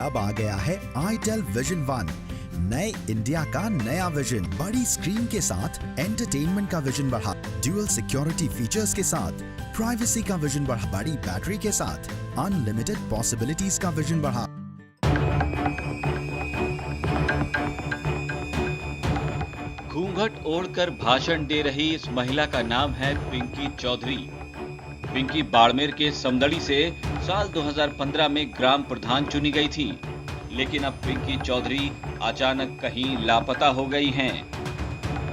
अब आ गया है आईटेल विजन 1, नए इंडिया का नया विजन। बड़ी स्क्रीन के साथ एंटरटेनमेंट का विजन बढ़ा, ड्यूअल सिक्योरिटी फीचर्स के साथ प्राइवेसी का विजन बढ़ा, बड़ी बैटरी के साथ अनलिमिटेड पॉसिबिलिटीज का विजन बढ़ा। घूंघट ओढ़कर भाषण दे रही इस महिला का नाम है पिंकी चौधरी। पिंकी बाड़मेर के समदड़ी से साल 2015 में ग्राम प्रधान चुनी गई थी, लेकिन अब पिंकी चौधरी अचानक कहीं लापता हो गई हैं।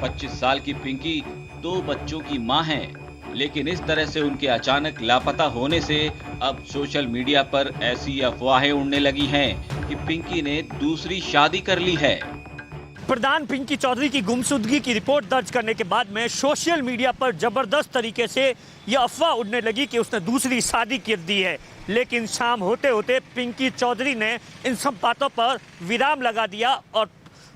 25 साल की पिंकी 2 बच्चों की मां हैं, लेकिन इस तरह से उनके अचानक लापता होने से अब सोशल मीडिया पर ऐसी अफवाहें उड़ने लगी हैं कि पिंकी ने दूसरी शादी कर ली है। प्रधान पिंकी चौधरी की गुमशुदगी की रिपोर्ट दर्ज करने के बाद में सोशल मीडिया पर जबरदस्त तरीके से यह अफवाह उड़ने लगी कि उसने दूसरी शादी कर दी है। लेकिन शाम होते होते पिंकी चौधरी ने इन सब बातों पर विराम लगा दिया और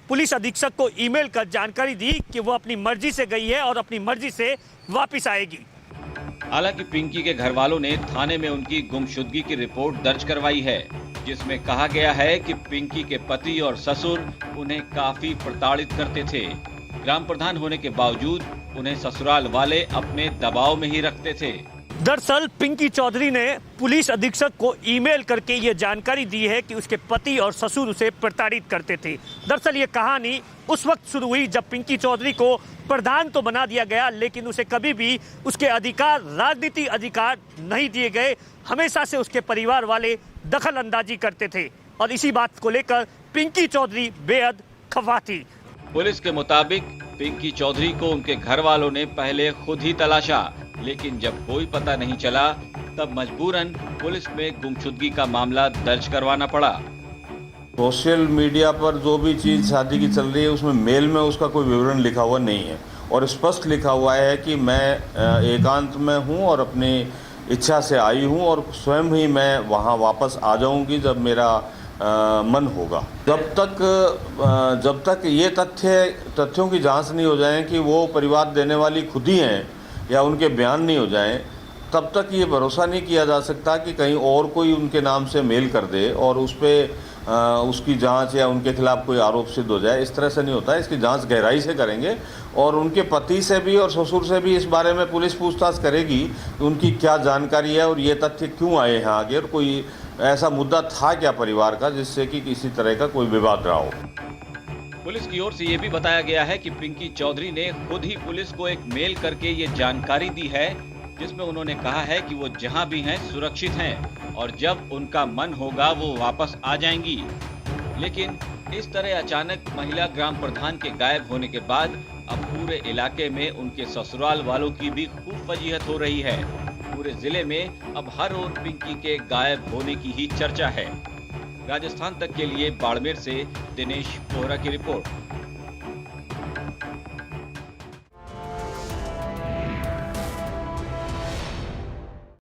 पुलिस अधीक्षक को ईमेल कर जानकारी दी कि वो अपनी मर्जी से गई है और अपनी मर्जी से वापस आएगी। हालांकि पिंकी के घर वालों ने थाने में उनकी गुमशुदगी की रिपोर्ट दर्ज करवाई है, जिसमें कहा गया है कि पिंकी के पति और ससुर उन्हें काफी प्रताड़ित करते थे। ग्राम प्रधान होने के बावजूद उन्हें ससुराल वाले अपने दबाव में ही रखते थे। दरअसल पिंकी चौधरी ने पुलिस अधीक्षक को ईमेल करके ये जानकारी दी है कि उसके पति और ससुर उसे प्रताड़ित करते थे। दरअसल ये कहानी उस वक्त शुरू हुई जब पिंकी चौधरी को प्रधान तो बना दिया गया, लेकिन उसे कभी भी उसके अधिकार, राजनीतिक अधिकार नहीं दिए गए। हमेशा से उसके परिवार वाले दखल अंदाजी करते थे और इसी बात को लेकर पिंकी चौधरी बेहद खफा थी। पुलिस के मुताबिक पिंकी चौधरी को उनके घर वालों ने पहले खुद ही तलाशा, लेकिन जब कोई पता नहीं चला तब मजबूरन पुलिस में गुमशुदगी का मामला दर्ज करवाना पड़ा। सोशल मीडिया पर जो भी चीज़ शादी की चल रही है उसमें मेल में उसका कोई विवरण लिखा हुआ नहीं है और स्पष्ट लिखा हुआ है कि मैं एकांत में हूं और अपनी इच्छा से आई हूं और स्वयं ही मैं वहां वापस आ जाऊंगी जब मेरा मन होगा। जब तक ये तथ्यों की जांच नहीं हो जाए कि वो परिवार देने वाली खुद ही हैं या उनके बयान नहीं हो जाएं, तब तक ये भरोसा नहीं किया जा सकता कि कहीं और कोई उनके नाम से मेल कर दे और उस पर उसकी जांच या उनके खिलाफ कोई आरोप सिद्ध हो जाए। इस तरह से नहीं होता है। इसकी जांच गहराई से करेंगे और उनके पति से भी और ससुर से भी इस बारे में पुलिस पूछताछ करेगी कि उनकी क्या जानकारी है और ये तथ्य क्यों आए हैं आगे और कोई ऐसा मुद्दा था क्या परिवार का जिससे कि किसी तरह का कोई विवाद रहा हो। पुलिस की ओर से ये भी बताया गया है कि पिंकी चौधरी ने खुद ही पुलिस को एक मेल करके ये जानकारी दी है, जिसमें उन्होंने कहा है कि वो जहां भी हैं सुरक्षित हैं और जब उनका मन होगा वो वापस आ जाएंगी। लेकिन इस तरह अचानक महिला ग्राम प्रधान के गायब होने के बाद अब पूरे इलाके में उनके ससुराल वालों की भी खूब फजीहत हो रही है। पूरे जिले में अब हर ओर पिंकी के गायब होने की ही चर्चा है। राजस्थान तक के लिए बाड़मेर से दिनेश बोहरा की रिपोर्ट।